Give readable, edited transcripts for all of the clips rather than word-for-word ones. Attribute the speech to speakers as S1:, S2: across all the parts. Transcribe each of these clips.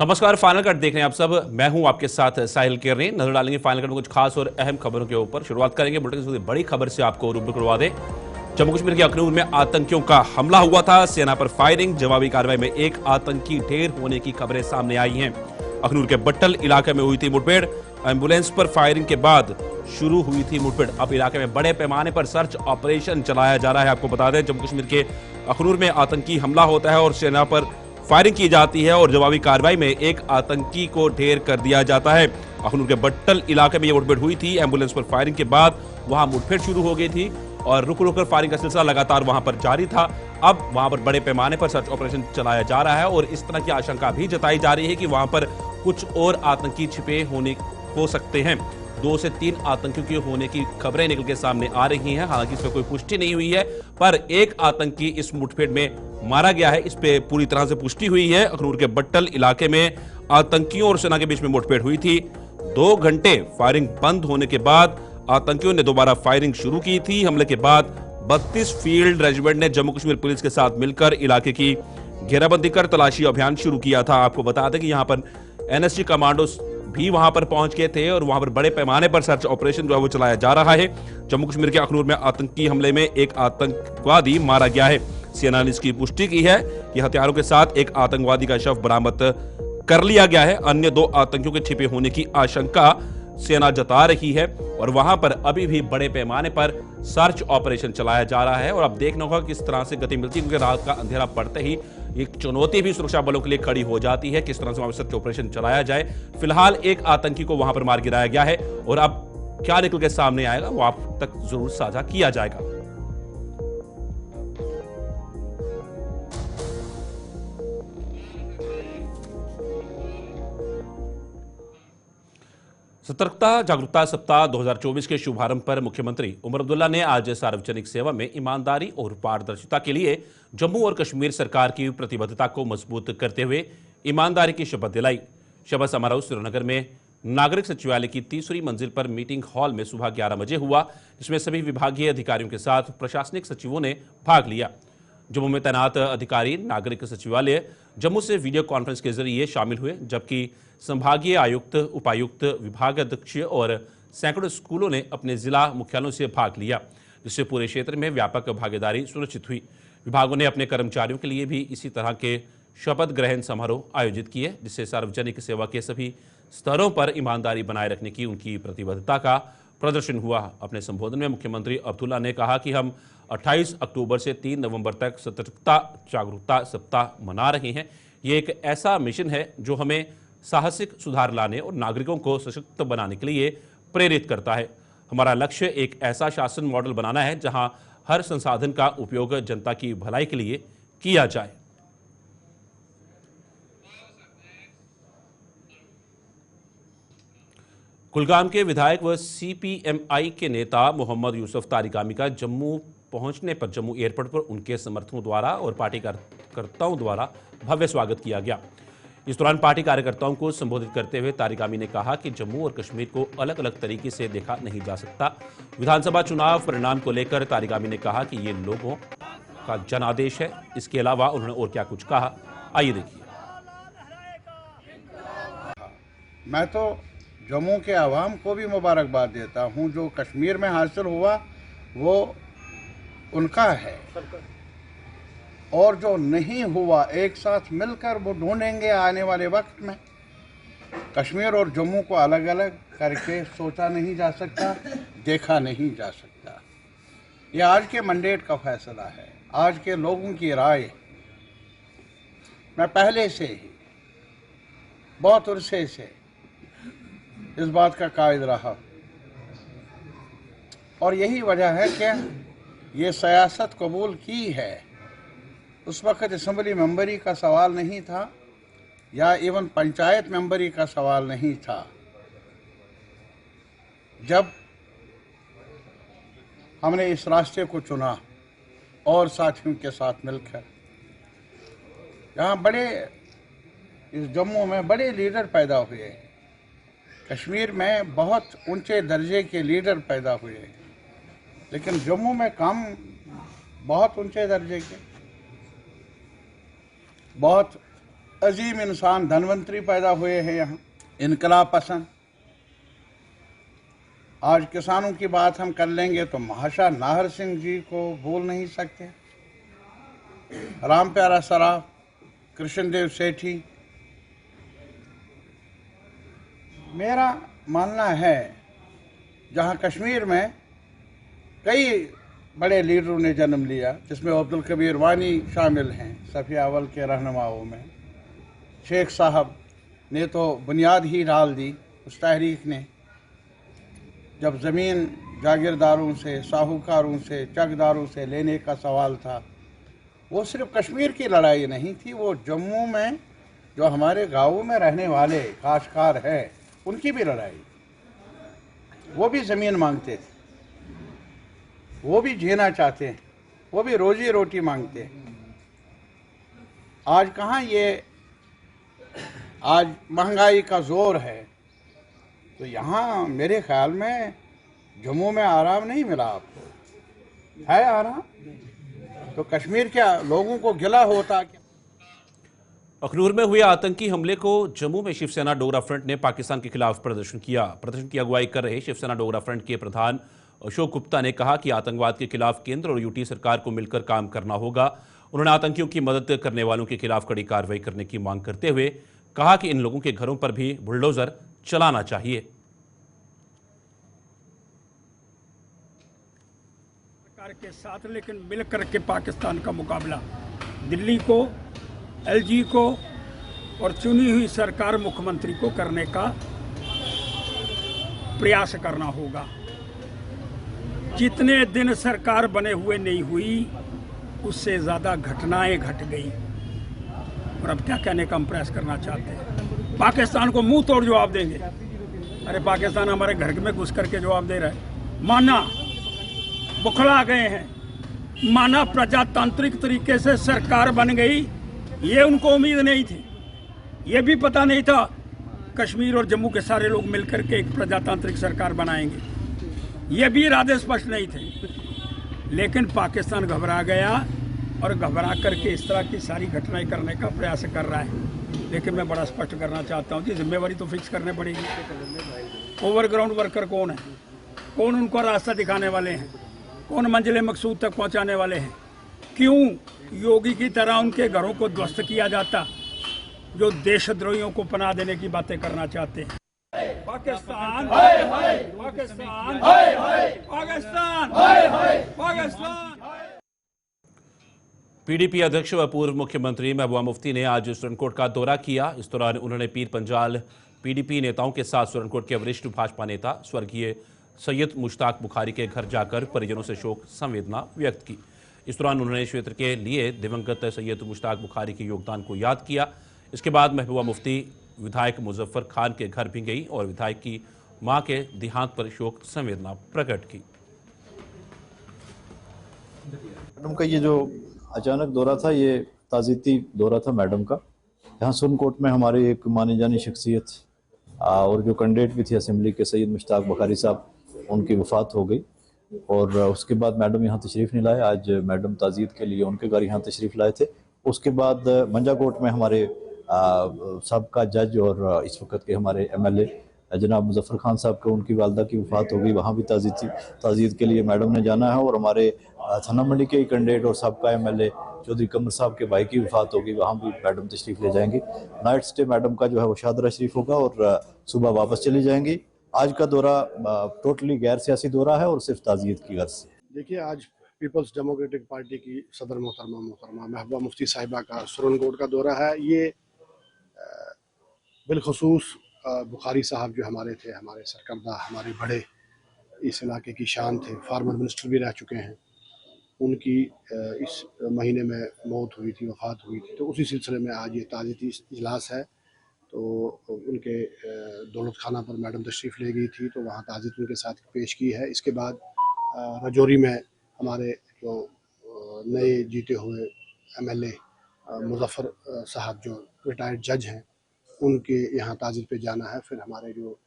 S1: नमस्कार, final cut देख रहे हैं आप सब। मैं हूं आपके साथ साहिल केरनी। नजर डालेंगे फाइनल कट में कुछ खास और अहम खबरों के ऊपर। शुरुआत करेंगे बुलेटिन से बड़ी खबर से, आपको रूबरू करवा दें। जम्मू कश्मीर के अखनूर में आतंकियों का हमला हुआ था, सेना पर फायरिंग, जवाबी कार्रवाई में एक आतंकी ढेर होने की खबरें सामने आई हैं। अखनूर के बट्टल इलाके में हुई थी मुठभेड़, एम्बुलेंस पर फायरिंग के बाद शुरू हुई थी मुठभेड़। अब इलाके में बड़े पैमाने पर सर्च ऑपरेशन चलाया जा रहा है। आपको बता दें, जम्मू कश्मीर के अखनूर में आतंकी हमला होता है और सेना पर फायरिंग की जाती है और जवाबी कार्रवाई में एक आतंकी को ढेर कर दिया जाता है। अखनूर के बट्टल इलाके में यह मुठभेड़ हुई थी। एम्बुलेंस पर फायरिंग के बाद वहां मुठभेड़ शुरू हो गई थी और रुक रुक कर फायरिंग का सिलसिला लगातार वहां पर जारी था। अब वहां पर बड़े पैमाने पर सर्च ऑपरेशन चलाया जा रहा है और इस तरह की आशंका भी जताई जा रही है कि वहां पर कुछ और आतंकी छिपे होने हो सकते हैं। 2 से 3 आतंकियों के होने की खबरें निकल के सामने आ रही हैं। हालांकि इसमें कोई पुष्टि नहीं हुई है, पर एक आतंकी इस मुठभेड़ में मारा गया है, इस पे पूरी तरह से पुष्टि हुई है। अखनूर के बट्टल इलाके में आतंकियों और सेना के बीच में मुठभेड़ हुई थी। 2 घंटे फायरिंग बंद होने के बाद आतंकियों ने दोबारा फायरिंग शुरू की थी। हमले के बाद 32 फील्ड रेजिमेंट ने जम्मू कश्मीर पुलिस के साथ मिलकर इलाके की घेराबंदी कर तलाशी अभियान शुरू किया था। आपको बता दें कि यहां पर एनएसजी कमांडोज भी वहां पर पहुंच गए थे और वहां पर बड़े पैमाने पर सर्च ऑपरेशन जो है वो चलाया जा रहा है। जम्मू कश्मीर के अखनूर में आतंकी हमले में एक आतंकवादी मारा गया है। सेना ने इसकी पुष्टि की है कि हथियारों के साथ एक आतंकवादी का शव बरामद कर लिया गया है। अन्य 2 आतंकियों के छिपे होने की आशंका सेना जता रही है और वहां पर अभी भी बड़े पैमाने पर सर्च ऑपरेशन चलाया जा रहा है। और अब देखना होगा किस तरह से गति मिलती है, क्योंकि रात का अंधेरा पड़ते ही एक चुनौती भी सुरक्षा बलों के लिए खड़ी हो जाती है, किस तरह से वहां सर्च ऑपरेशन चलाया जाए। फिलहाल एक आतंकी को वहां पर मार गिराया गया है और अब क्या निकल के सामने आएगा वो आप तक जरूर साझा किया जाएगा। सतर्कता जागरूकता सप्ताह 2024 के शुभारंभ पर मुख्यमंत्री उमर अब्दुल्ला ने आज सार्वजनिक सेवा में ईमानदारी और पारदर्शिता के लिए जम्मू और कश्मीर सरकार की प्रतिबद्धता को मजबूत करते हुए ईमानदारी की शपथ दिलाई। शपथ समारोह श्रीनगर में नागरिक सचिवालय की 3री मंजिल पर मीटिंग हॉल में सुबह 11 बजे हुआ, जिसमें सभी विभागीय अधिकारियों के साथ प्रशासनिक सचिवों ने भाग लिया। जम्मू में तैनात अधिकारी नागरिक सचिवालय जम्मू से वीडियो कॉन्फ्रेंस के जरिए शामिल हुए, जबकि संभागीय आयुक्त, उपायुक्त, विभागाध्यक्ष और सैकड़ों स्कूलों ने अपने जिला मुख्यालयों से भाग लिया, जिससे पूरे क्षेत्र में व्यापक भागीदारी सुनिश्चित हुई। विभागों ने अपने कर्मचारियों के लिए भी इसी तरह के शपथ ग्रहण समारोह आयोजित किए, जिससे सार्वजनिक सेवा के सभी स्तरों पर ईमानदारी बनाए रखने की उनकी प्रतिबद्धता का प्रदर्शन हुआ। अपने संबोधन में मुख्यमंत्री अब्दुल्ला ने कहा कि हम 28 अक्टूबर से 3 नवंबर तक सतर्कता जागरूकता सप्ताह मना रहे हैं। ये एक ऐसा मिशन है जो हमें साहसिक सुधार लाने और नागरिकों को सशक्त बनाने के लिए प्रेरित करता है। हमारा लक्ष्य एक ऐसा शासन मॉडल बनाना है जहां हर संसाधन का उपयोग जनता की भलाई के लिए किया जाए। कुलगाम के विधायक व सीपीएमआई के नेता मोहम्मद यूसुफ तारिगामी का जम्मू पहुंचने पर जम्मू एयरपोर्ट पर उनके समर्थकों द्वारा और पार्टी कार्यकर्ताओं द्वारा भव्य स्वागत किया गया। इस दौरान पार्टी कार्यकर्ताओं को संबोधित करते हुए तारिगामी ने कहा कि जम्मू और कश्मीर को अलग अलग तरीके से देखा नहीं जा सकता। विधानसभा चुनाव परिणाम को लेकर तारिगामी ने कहा कि ये लोगों का जनादेश है। इसके अलावा उन्होंने और क्या कुछ कहा, आइए देखिए।
S2: मैं तो जम्मू के आवाम को भी मुबारकबाद देता हूं। जो कश्मीर में हासिल हुआ वो उनका है और जो नहीं हुआ एक साथ मिलकर वो ढूंढेंगे आने वाले वक्त में। कश्मीर और जम्मू को अलग अलग करके सोचा नहीं जा सकता, देखा नहीं जा सकता। ये आज के मैंडेट का फैसला है, आज के लोगों की राय। मैं पहले से ही बहुत अरसे से इस बात का कायद रहा और यही वजह है कि ये सियासत कबूल की है। उस वक्त असम्बली मेंबरी का सवाल नहीं था या इवन पंचायत मेंबरी का सवाल नहीं था। जब हमने इस रास्ते को चुना और साथियों के साथ मिलकर, यहाँ इस जम्मू में बड़े लीडर पैदा हुए, कश्मीर में बहुत ऊंचे दर्जे के लीडर पैदा हुए, लेकिन जम्मू में कम, बहुत ऊंचे दर्जे के, बहुत अजीम इंसान धनवंतरी पैदा हुए हैं यहाँ, इनकलाब पसंद। आज किसानों की बात हम कर लेंगे तो महाशा नाहर सिंह जी को भूल नहीं सकते, राम प्यारा सराफ, कृष्णदेव सेठी। मेरा मानना है जहाँ कश्मीर में कई बड़े लीडरों ने जन्म लिया, जिसमें अब्दुल कबीर वानी शामिल हैं सफ़िया अव्वल के रहनुमाओं में। शेख साहब ने तो बुनियाद ही डाल दी उस तहरीक ने, जब ज़मीन जागीरदारों से, साहूकारों से, चकदारों से लेने का सवाल था। वो सिर्फ कश्मीर की लड़ाई नहीं थी, वो जम्मू में जो हमारे गाँवों में रहने वाले काश्तकार हैं उनकी भी लड़ाई। वो भी ज़मीन मांगते थे, वो भी जीना चाहते हैं, वो भी रोजी रोटी मांगते हैं। आज कहाँ ये, आज महंगाई का जोर है, तो यहाँ मेरे ख्याल में जम्मू में आराम नहीं मिला आपको, है आराम? तो कश्मीर क्या लोगों को गिला होता क्या?
S1: अखनूर में हुए आतंकी हमले को जम्मू में शिवसेना डोगरा फ्रंट ने पाकिस्तान के खिलाफ प्रदर्शन किया। प्रदर्शन की अगुवाई कर रहे शिवसेना डोगरा फ्रंट के प्रधान अशोक गुप्ता ने कहा कि आतंकवाद के खिलाफ केंद्र और यूटी सरकार को मिलकर काम करना होगा। उन्होंने आतंकियों की मदद करने वालों के खिलाफ कड़ी कार्रवाई करने की मांग करते हुए कहा कि इन लोगों के घरों पर भी बुलडोजर चलाना चाहिए।
S3: सरकार के साथ लेकिन मिलकर के पाकिस्तान का मुकाबला दिल्ली को, एलजी को और चुनी हुई सरकार मुख्यमंत्री को करने का प्रयास करना होगा। जितने दिन सरकार बने हुए नहीं हुई उससे ज़्यादा घटनाएं घट गई, और अब क्या कहने का हम प्रयास करना चाहते हैं। पाकिस्तान को मुंह तोड़ जवाब देंगे। अरे पाकिस्तान हमारे घर में घुस करके जवाब दे रहा है। माना बुखला गए हैं, माना प्रजातांत्रिक तरीके से सरकार बन गई, ये उनको उम्मीद नहीं थी। ये भी पता नहीं था कश्मीर और जम्मू के सारे लोग मिलकर के एक प्रजातांत्रिक सरकार बनाएंगे, ये भी इरादे स्पष्ट नहीं थे। लेकिन पाकिस्तान घबरा गया और घबरा करके इस तरह की सारी घटनाएं करने का प्रयास कर रहा है। लेकिन मैं बड़ा स्पष्ट करना चाहता हूँ कि जिम्मेवारी तो फिक्स करनी पड़ेगी। ओवरग्राउंड वर्कर कौन है, कौन उनको रास्ता दिखाने वाले हैं, कौन मंजिल मकसूद तक पहुँचाने वाले हैं? क्यों योगी की तरह उनके घरों को ध्वस्त किया जाता जो देशद्रोहियों को पनाह देने की बातें करना चाहते हैं? पाकिस्तान पाकिस्तान पाकिस्तान पाकिस्तान।
S1: पीडीपी अध्यक्ष व पूर्व मुख्यमंत्री महबूबा मुफ्ती ने आज सुरनकोट का दौरा किया। इस दौरान उन्होंने पीर पंजाल पीडीपी नेताओं के साथ सुरनकोट के वरिष्ठ भाजपा नेता स्वर्गीय सैयद मुश्ताक बुखारी के घर जाकर परिजनों से शोक संवेदना व्यक्त की। इस दौरान उन्होंने क्षेत्र के लिए दिवंगत सैयद मुश्ताक बुखारी के योगदान को याद किया। इसके बाद महबूबा मुफ्ती विधायक मुजफ्फर खान के घर भी गई और विधायक की मां के देहांत पर शोक संवेदना प्रकट की।
S4: मैडम का ये जो अचानक दौरा था, ये ताज़ीती दौरा था मैडम का। यहाँ सुरनकोट में हमारे एक मानी जानी शख्सियत और जो कैंडिडेट भी थे असेंबली के सैयद मुश्ताक बुखारी साहब, उनकी वफ़ात हो गई और उसके बाद मैडम यहाँ तशरीफ़ नहीं लाए। आज मैडम ताज़ीयत के लिए उनके घर यहाँ तशरीफ़ लाए थे। उसके बाद मंजाकोट में हमारे सबका जज और इस वक्त के हमारे एमएलए जनाब मुजफ्फर खान साहब के, उनकी वालदा की वफ़ात हो गई, वहाँ भी ताज़ीयत के लिए मैडम ने जाना है। और हमारे थाना मंडी के कैंडिडेट और सबका एमएलए चौधरी कमर साहब के भाई की वफ़ात होगी, वहाँ भी मैडम तशरीफ़ ले जाएंगी। नाइट स्टे मैडम का जो है वो शादरा शरीफ होगा और सुबह वापस चली जाएंगी। आज का दौरा टोटली गैर सियासी दौरा है और सिर्फ ताज़ियत की गर्ज से।
S5: देखिए, आज पीपल्स डेमोक्रेटिक पार्टी की सदर मोहतरमा महबूबा मुफ्ती साहिबा का सुरनकोट का दौरा है। ये बिलखसूस बुखारी साहब जो हमारे थे, हमारे सरकर्दा, हमारे बड़े इस इलाके की शान थे, फार्मर मिनिस्टर भी रह चुके हैं। उनकी इस महीने में मौत हुई थी, वफ़ात हुई थी। तो उसी सिलसिले में आज ये ताज़ियती इजलास है। तो उनके दौलत खाना पर मैडम तशरीफ़ ले गई थी, तो वहाँ ताज़ियत उनके साथ पेश की है। इसके बाद राजौरी में हमारे जो नए जीते हुए एमएलए मुजफ्फर साहब जो रिटायर्ड जज हैं, उनके यहाँ ताज़ियत पे जाना है। फिर हमारे जो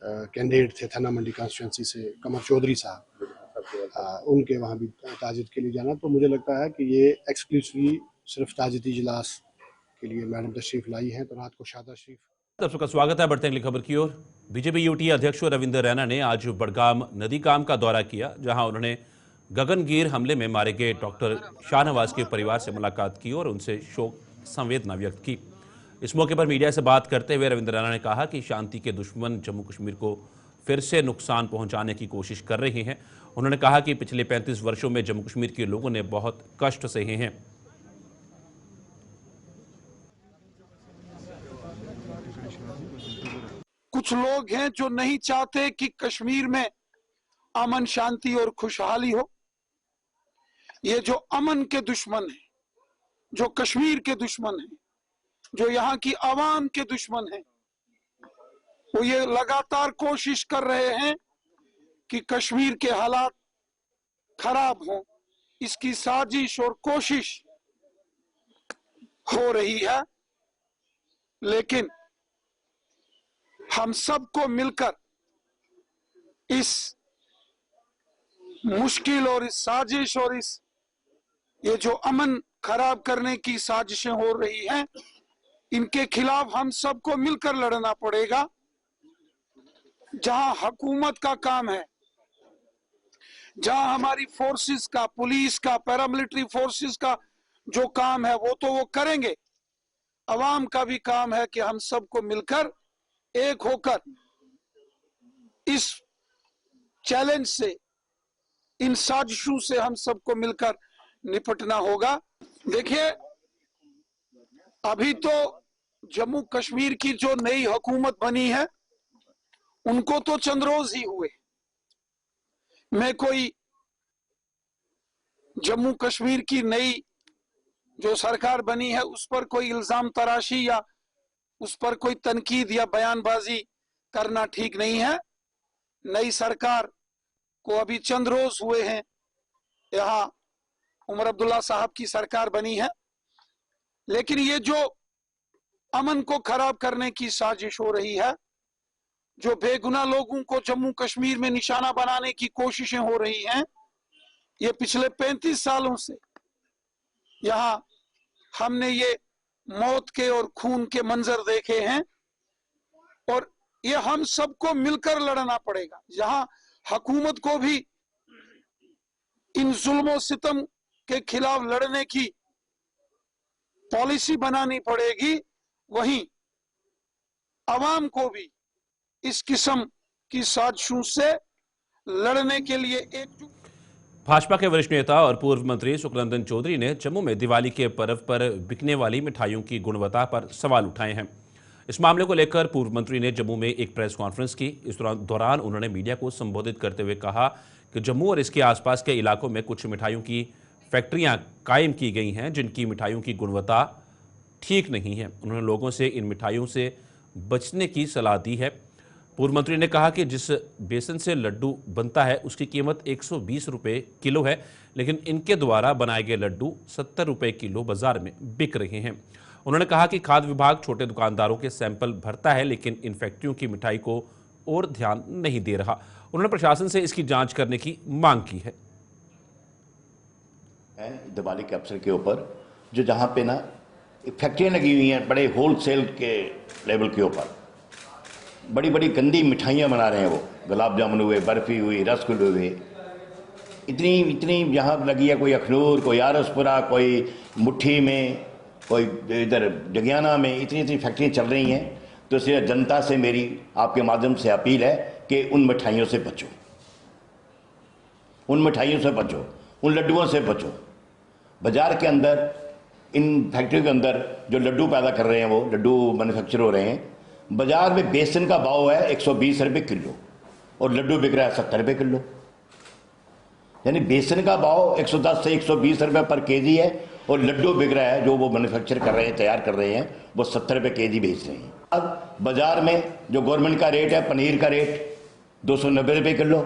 S5: कैंडिडेट थे थाना मंडी कॉन्स्टिट्यूंसी से कमर चौधरी साहब, उनके वहाँ भी ताज़ियत के लिए जाना। तो मुझे लगता है कि ये एक्सक्लूसिवली सिर्फ ताज़ियती इजलास के लिए मैडम तशरीफ़ लाई हैं, तो रात को शादा शरीफ।
S1: दर्शकों का स्वागत है। बढ़ते हैं अगली खबर की ओर। बीजेपी यूटी अध्यक्ष रविंद्र रैना ने आज बड़गाम नदी काम का दौरा किया, जहां उन्होंने गगनगीर हमले में मारे गए डॉक्टर शाहनवाज के परिवार से मुलाकात की और उनसे शोक संवेदना व्यक्त की। इस मौके पर मीडिया से बात करते हुए रविंद्र रैना ने कहा कि शांति के दुश्मन जम्मू कश्मीर को फिर से नुकसान पहुंचाने की कोशिश कर रहे हैं। उन्होंने कहा कि पिछले 35 वर्षों में जम्मू कश्मीर के लोगों ने बहुत कष्ट सहे हैं।
S6: कुछ लोग हैं जो नहीं चाहते कि कश्मीर में अमन शांति और खुशहाली हो। ये जो अमन के दुश्मन हैं, जो कश्मीर के दुश्मन हैं, जो यहाँ की आवाम के दुश्मन हैं, वो ये लगातार कोशिश कर रहे हैं कि कश्मीर के हालात खराब हों। इसकी साजिश और कोशिश हो रही है, लेकिन हम सबको मिलकर इस मुश्किल और इस साजिश और इस ये जो अमन खराब करने की साजिशें हो रही हैं, इनके खिलाफ हम सबको मिलकर लड़ना पड़ेगा। जहां हुकूमत का काम है, जहां हमारी फोर्सेस का, पुलिस का, पैरामिलिट्री फोर्सेस का जो काम है वो तो वो करेंगे। अवाम का भी काम है कि हम सबको मिलकर एक होकर इस चैलेंज से, इन साजिशों से हम सबको मिलकर निपटना होगा। देखिए, अभी तो जम्मू कश्मीर की जो नई हुकूमत बनी है, उनको तो चंद रोज ही हुए। मैं कोई जम्मू कश्मीर की नई जो सरकार बनी है उस पर कोई इल्जाम तराशी या उस पर कोई तनकीद या बयानबाजी करना ठीक नहीं है। नई सरकार को अभी चंद रोज हुए हैं। यहाँ उमर अब्दुल्ला साहब की सरकार बनी है, लेकिन ये जो अमन को खराब करने की साजिश हो रही है, जो बेगुनाह लोगों को जम्मू कश्मीर में निशाना बनाने की कोशिशें हो रही हैं, ये पिछले 35 सालों से यहाँ हमने ये मौत के और खून के मंजर देखे हैं, और ये हम सबको मिलकर लड़ना पड़ेगा। जहां हुकूमत को भी इन जुल्म सितम के खिलाफ लड़ने की पॉलिसी बनानी पड़ेगी, वहीं अवाम को भी इस किस्म की साजिशों से लड़ने के लिए एकजुट।
S1: भाजपा के वरिष्ठ नेता और पूर्व मंत्री सुखनंदन चौधरी ने जम्मू में दिवाली के पर्व पर बिकने वाली मिठाइयों की गुणवत्ता पर सवाल उठाए हैं। इस मामले को लेकर पूर्व मंत्री ने जम्मू में एक प्रेस कॉन्फ्रेंस की। इस दौरान उन्होंने मीडिया को संबोधित करते हुए कहा कि जम्मू और इसके आसपास के इलाकों में कुछ मिठाइयों की फैक्ट्रियां कायम की गई हैं, जिनकी मिठाइयों की गुणवत्ता ठीक नहीं है। उन्होंने लोगों से इन मिठाइयों से बचने की सलाह दी है। पूर्व मंत्री ने कहा कि जिस बेसन से लड्डू बनता है उसकी कीमत 120 रुपये किलो है, लेकिन इनके द्वारा बनाए गए लड्डू 70 रुपये किलो बाजार में बिक रहे हैं। उन्होंने कहा कि खाद्य विभाग छोटे दुकानदारों के सैंपल भरता है, लेकिन इन फैक्ट्रियों की मिठाई को और ध्यान नहीं दे रहा। उन्होंने प्रशासन से इसकी जांच करने की मांग की है।
S7: दिवाली के अवसर के ऊपर जो जहाँ पे ना फैक्ट्रियाँ लगी हुई हैं, बड़े होलसेल के लेवल के ऊपर बड़ी बड़ी गंदी मिठाइयाँ बना रहे हैं। वो गुलाब जामुन हुए, बर्फ़ी हुई, रसगुल्ले हुए, इतनी इतनी यहाँ लगी है। कोई अखनूर, कोई आरसपुरा, कोई मुट्ठी में, कोई इधर जगियाना में, इतनी इतनी फैक्ट्रियाँ चल रही हैं। तो इसलिए जनता से मेरी आपके माध्यम से अपील है कि उन मिठाइयों से बचो, उन मिठाइयों से बचो, उन लड्डुओं से बचो। बाज़ार के अंदर, इन फैक्ट्रियों के अंदर जो लड्डू पैदा कर रहे हैं, वो लड्डू मैन्युफैक्चर हो रहे हैं। बाज़ार में बेसन का भाव है 120 रुपये किलो और लड्डू बिक रहा है 70 रुपये किलो। यानी बेसन का भाव 110 से 120 रुपये पर केजी है और लड्डू बिक रहा है, जो वो मैन्युफैक्चर कर रहे हैं, तैयार कर रहे हैं, वो 70 रुपये केजी बेच रहे हैं। अब बाज़ार में जो गवर्नमेंट का रेट है, पनीर का रेट 290 रुपये किलो,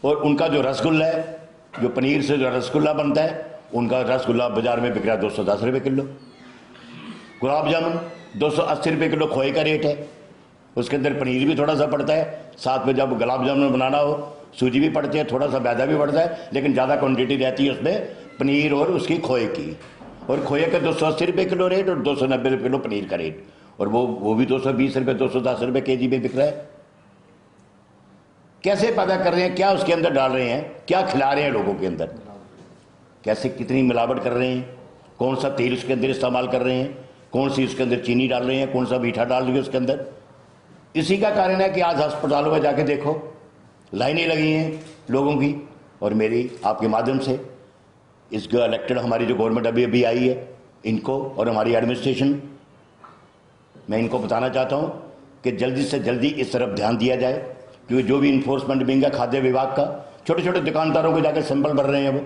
S7: और उनका जो रसगुल्ला है, जो पनीर से जो रसगुल्ला बनता है, उनका रसगुल्ला बाज़ार में बिक रहा है 210 रुपये किलो। गुलाब जामुन 280 रुपये किलो खोए का रेट है। उसके अंदर पनीर भी थोड़ा सा पड़ता है, साथ में जब गुलाब जामुन बनाना हो सूजी भी पड़ती है, थोड़ा सा मैदा भी पड़ता है, लेकिन ज़्यादा क्वांटिटी रहती है उसमें पनीर और उसकी खोए की। और खोए का 280 रुपये किलो रेट और 290 रुपये किलो पनीर का रेट, और वो भी 220 रुपये 210 रुपये केजी में बिक रहा है। कैसे पैदा कर रहे हैं, क्या उसके अंदर डाल रहे हैं, क्या खिला रहे हैं लोगों के अंदर, कैसे कितनी मिलावट कर रहे हैं, कौन सा तेल उसके अंदर इस्तेमाल कर रहे हैं, कौन सी उसके अंदर चीनी डाल रहे हैं, कौन सा मीठा डाल रहे हैं उसके अंदर। इसी का कारण है कि आज अस्पतालों में जाके देखो लाइनें लगी हैं लोगों की। और मेरी आपके माध्यम से इसको इलेक्टेड हमारी जो गवर्नमेंट अभी आई है, इनको और हमारी एडमिनिस्ट्रेशन, मैं इनको बताना चाहता हूं कि जल्दी से जल्दी इस तरफ ध्यान दिया जाए, क्योंकि जो भी इन्फोर्समेंट विंग है खाद्य विभाग का, छोटे छोटे दुकानदारों को जाकर सैंपल भर रहे हैं वो।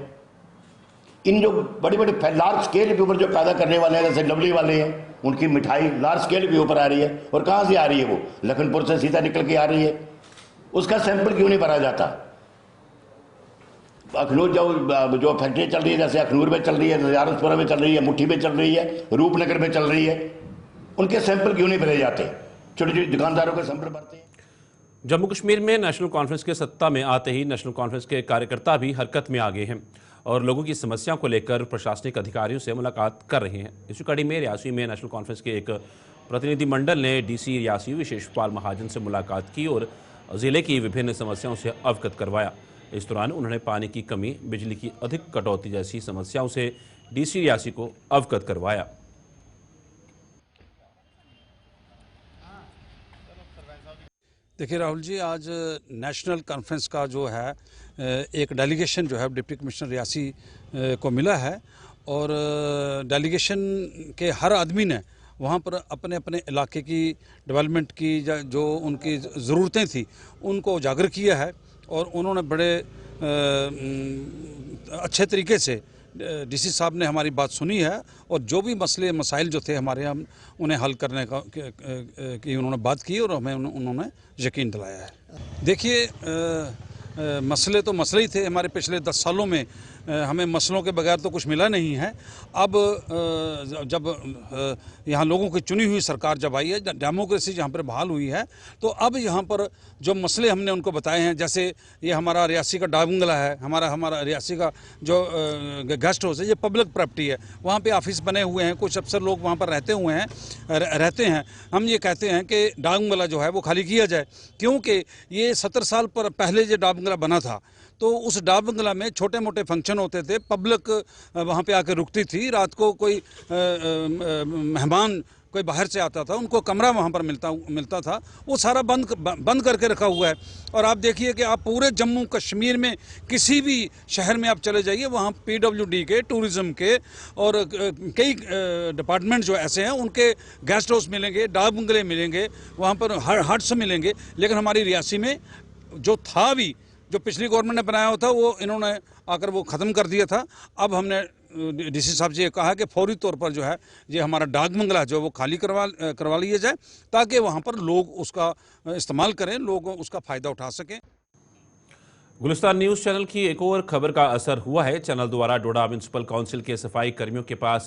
S7: इन जो बड़े बड़े लार्ज स्केल के ऊपर जो पैदा करने वाले हैं, जैसे लवली वाले हैं, उनकी मिठाई लार्ज स्केल के ऊपर आ रही है, और कहाँ से आ रही है वो, लखनपुर से सीधा निकल के आ रही है। उसका सैंपल क्यों नहीं भरा जाता? अखनूर जो फैक्ट्री चल रही है, जैसे अखनूर में चल रही है, ज़ियारतपुरा में चल रही है, मुट्ठी में चल रही है, रूपनगर में चल रही है, उनके सैंपल क्यों नहीं भरे जाते? छोटे छोटे दुकानदारों के सैंपल भरते हैं।
S1: जम्मू कश्मीर में नेशनल कॉन्फ्रेंस के सत्ता में आते ही नेशनल कॉन्फ्रेंस के कार्यकर्ता भी हरकत में आ गए हैं और लोगों की समस्याओं को लेकर प्रशासनिक अधिकारियों से मुलाकात कर रहे हैं। इसी कड़ी में रियासी में नेशनल कॉन्फ्रेंस के एक प्रतिनिधिमंडल ने डीसी रियासी विशेषपाल महाजन से मुलाकात की और जिले की विभिन्न समस्याओं से अवगत करवाया। इस दौरान उन्होंने पानी की कमी, बिजली की अधिक कटौती जैसी समस्याओं से डीसी रियासी को अवगत करवाया।
S8: देखिए राहुल जी, आज नेशनल कॉन्फ्रेंस का जो है एक डेलीगेशन जो है डिप्टी कमिश्नर रियासी को मिला है, और डेलीगेशन के हर आदमी ने वहाँ पर अपने अपने इलाके की डेवलपमेंट की जो उनकी ज़रूरतें थी उनको उजागर किया है, और उन्होंने बड़े अच्छे तरीके से डीसी साहब ने हमारी बात सुनी है, और जो भी मसले मसाइल जो थे हमारे, हम उन्हें हल करने की उन्होंने बात की और हमें उन्होंने यकीन दिलाया है। देखिए, मसले तो मसले ही थे हमारे। पिछले 10 सालों में हमें मसलों के बगैर तो कुछ मिला नहीं है। अब जब यहाँ लोगों की चुनी हुई सरकार जब आई है, डेमोक्रेसी जहाँ पर बहाल हुई है, तो अब यहाँ पर जो मसले हमने उनको बताए हैं, जैसे ये हमारा रियासी का डाक बंगला है, हमारा रियासी का जो गेस्ट हाउस है, ये पब्लिक प्रॉपर्टी है। वहाँ पे ऑफिस बने हुए हैं, कुछ अफसर लोग वहाँ पर रहते हैं। हम ये कहते हैं कि डाक बंगला जो है वो खाली किया जाए, क्योंकि ये 70 साल पर पहले जो डाक बंगला बना था, तो उस डाक बंगला में छोटे मोटे फंक्शन होते थे, पब्लिक वहाँ पे आकर रुकती थी। रात को कोई मेहमान कोई बाहर से आता था, उनको कमरा वहाँ पर मिलता था, वो सारा बंद करके रखा हुआ है। और आप देखिए कि आप पूरे जम्मू कश्मीर में किसी भी शहर में आप चले जाइए, वहाँ PWD के, टूरिज़्म के और कई डिपार्टमेंट जो ऐसे हैं, उनके गेस्ट हाउस मिलेंगे, डाक बंगले मिलेंगे, वहाँ पर हट्स मिलेंगे। लेकिन हमारी रियासी में जो था भी, जो पिछली गवर्नमेंट ने बनाया हुआ था, वो इन्होंने आकर वो ख़त्म कर दिया था। अब हमने डीसी साहब जी कहा कि फौरी तौर पर जो है ये हमारा डाक बंगला जो वो खाली करवा लिया जाए, ताकि वहाँ पर लोग उसका इस्तेमाल करें, लोग उसका फ़ायदा उठा सकें।
S1: गुलिस्तान न्यूज़ चैनल की एक और खबर का असर हुआ है। चैनल द्वारा डोडा म्यूनसिपल काउंसिल के सफाई कर्मियों के पास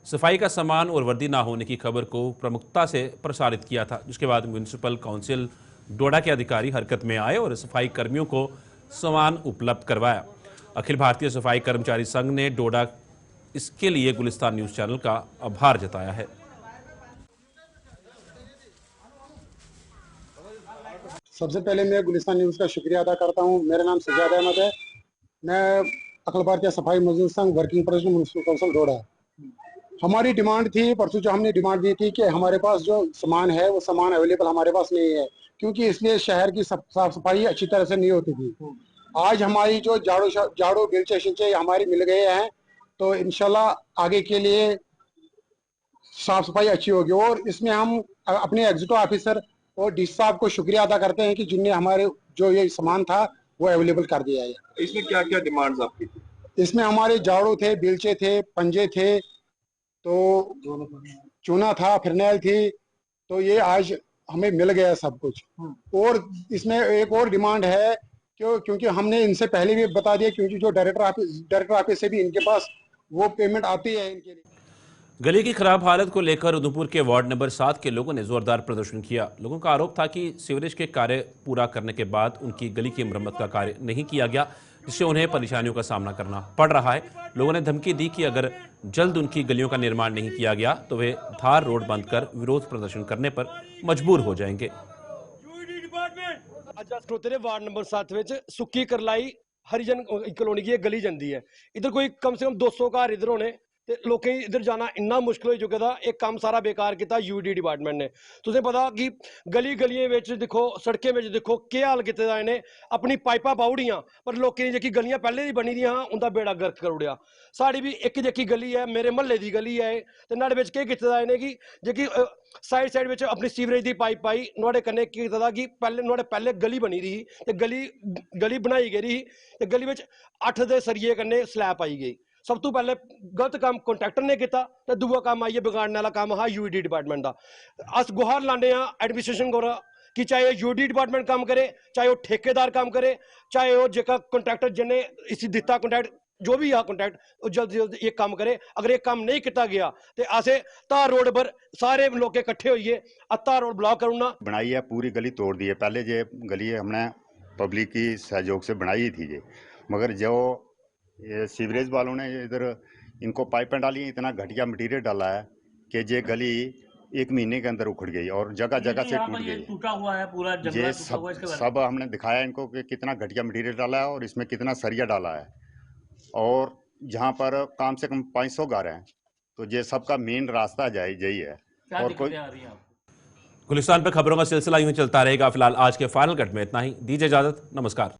S1: सफाई का सामान और वर्दी ना होने की खबर को प्रमुखता से प्रसारित किया था, जिसके बाद म्यूनसिपल काउंसिल डोडा के अधिकारी हरकत में आए और सफाई कर्मियों को सामान उपलब्ध करवाया। अखिल भारतीय सफाई कर्मचारी संघ ने डोडा इसके लिए गुलिस्तान न्यूज़ चैनल का आभार जताया है।
S9: सबसे पहले मैं गुलिस्तान न्यूज़ का शुक्रिया अदा करता हूं। मेरा नाम सज्जाद अहमद है। मैं अखिल भारतीय सफाई मजदूर संघ वर्किंग प्रेसिडेंट म्युनिसिपल काउंसिल डोडा। हमारी डिमांड थी, परसों जो हमने डिमांड दी थी कि हमारे पास जो सामान है वो सामान अवेलेबल हमारे पास नहीं है, क्योंकि इसलिए शहर की साफ सफाई अच्छी तरह से नहीं होती थी। आज हमारी जो झाड़ू बेलचे शिलचे हमारी मिल गए हैं, तो इंशाल्लाह आगे के लिए साफ सफाई अच्छी होगी। और इसमें हम अपने एग्जीक्यूटिव ऑफिसर और डीसी साहब को शुक्रिया अदा करते हैं कि जिनने हमारे जो ये सामान था वो अवेलेबल कर दिया है।
S10: इसमें क्या क्या डिमांड्स आपकी थी?
S9: इसमें हमारे झाड़ू थे, बेलचे थे, पंजे थे, तो चूना था, फिरनैल थी, तो ये आज हमें मिल गया सब कुछ। और इसमें एक और डिमांड है, क्योंकि हमने इनसे पहले भी बता दिया, क्योंकि जो डायरेक्टर ऑफिस से भी इनके पास वो पेमेंट आती है इनके लिए।
S1: गली की खराब हालत को लेकर उधमपुर के वार्ड नंबर 7 के लोगों ने जोरदार प्रदर्शन किया। लोगों का आरोप था कि सीवरेज के कार्य पूरा करने के बाद उनकी गली की मरम्मत का कार्य नहीं किया गया, जिससे उन्हें परेशानियों का सामना करना पड़ रहा है। लोगों ने धमकी दी कि अगर जल्द उनकी गलियों का निर्माण नहीं किया गया तो वे धार रोड बंद कर विरोध प्रदर्शन करने पर मजबूर हो जाएंगे।
S11: ਅੱਜ ਖਲੋਤੇ ਨੇ ਵਾਰਡ ਨੰਬਰ 7 ਵਿੱਚ ਸੁੱਕੀ ਕਰਲਾਈ ਹਰੀਜਨ ਕਲੋਨੀ ਦੀ ਗਲੀ ਜਾਂਦੀ ਹੈ। ਇਧਰ ਕੋਈ ਕਮ ਸੇ ਕਮ 200 ਘਰ ਇਧਰ ਹੋਣੇ ਤੇ ਲੋਕਾਂ ਇਧਰ ਜਾਣਾ ਇੰਨਾ ਮੁਸ਼ਕਲ ਹੋ ਚੁੱਕਾ ਦਾ। ਇਹ ਕੰਮ ਸਾਰਾ ਬੇਕਾਰ ਕੀਤਾ ਯੂਡੀ ਡਿਪਾਰਟਮੈਂਟ ਨੇ। ਤੁਸੀਂ ਪਤਾ ਕਿ ਗਲੀਆਂ ਵਿੱਚ ਦੇਖੋ, ਸੜਕਾਂ ਵਿੱਚ ਦੇਖੋ ਕੀ ਹਾਲ ਕੀਤੇ ਦਾ ਇਹਨੇ। ਆਪਣੀ ਪਾਈਪਾਂ ਪਾਉੜੀਆਂ ਪਰ ਲੋਕਾਂ ਦੀ ਜਿਹੜੀ ਗਲੀਆਂ ਪਹਿਲੇ ਦੀ ਬਣੀ ਦੀਆਂ ਉਹਦਾ ਬੇੜਾ ਗਰਕ ਕਰ ਉੜਿਆ। ਸਾਡੀ ਵੀ ਇੱਕ ਜਿਹੀ ਗਲੀ ਹੈ, ਮੇਰੇ ਮਹੱਲੇ ਦੀ ਗਲੀ ਹੈ ਤੇ ਨਾਲੇ ਵਿੱਚ ਕੀ ਕੀਤਾ ਦਾ ਇਹਨੇ ਕਿ ਜਿਹੜੀ ਸਾਈਡ ਵਿੱਚ ਆਪਣੀ ਸੀਵਰੇਜ ਦੀ ਪਾਈਪ ਪਾਈ ਨੋੜੇ ਕੰਨੇ ਕੀ ਕੀਤਾ ਕਿ ਪਹਿਲੇ ਗਲੀ ਬਣੀ ਰਹੀ ਤੇ ਗਲੀ ਬਣਾਈ ਗਈ ਤੇ ਗਲੀ ਵਿੱਚ 8 ਦੇ ਸਰੀਏ ਕੰਨੇ ਸਲੈਬ ਪਾਈ ਗਈ। ਸਭ ਤੋਂ ਪਹਿਲੇ ਗਲਤ ਕੰਮ ਕੰਟਰੈਕਟਰ ਨੇ ਕੀਤਾ ਤੇ ਦੂਆ ਕੰਮ ਆਈਏ ਵਿਗਾੜਨ ਵਾਲਾ ਕੰਮ ਹੈ ਯੂਡੀ ਡਿਪਾਰਟਮੈਂਟ ਦਾ। ਅਸ ਗੁਹਾਰ ਲਾਂਦੇ ਆ ਐਡਮਿਨਿਸਟ੍ਰੇਸ਼ਨ ਕੋਲ ਕਿ ਚਾਹੇ ਯੂਡੀ ਡਿਪਾਰਟਮੈਂਟ ਕੰਮ ਕਰੇ, ਚਾਹੇ ਉਹ ਠੇਕੇਦਾਰ ਕੰਮ ਕਰੇ, ਚਾਹੇ ਉਹ ਜਿਹੜਾ ਕੰਟਰੈਕਟਰ ਜਿਹਨੇ ਇਸ ਦਿੱਤਾ ਕੰਟਰੈਕਟ जो भी यहाँ कॉन्ट्रैक्ट जल्द से जल्द ये काम करे। अगर ये काम नहीं किया गया तो ऐसे तार रोड पर सारे लोग इकट्ठे होइए तार रोड ब्लॉक करूँगा।
S12: बनाई है, पूरी गली तोड़ दी है। पहले ये गली हमने पब्लिक की सहयोग से बनाई थी ये, मगर जो ये सीवरेज वालों ने इधर इनको पाइपें डाली, इतना घटिया मटीरियल डाला है कि ये गली 1 महीने के अंदर उखड़ गई और जगह जगह से टूट गई।
S13: टूटा हुआ है पूरा,
S12: ये सब हमने दिखाया इनको कि कितना घटिया मटीरियल डाला है और इसमें कितना सरिया डाला है। और जहाँ पर कम से कम 500 घर हैं तो ये सबका मेन रास्ता यही है। और कोई
S1: गुलिस्तान पर खबरों का सिलसिला यूं चलता रहेगा। फिलहाल आज के फाइनल कट में इतना ही। दीजिए इजाजत, नमस्कार।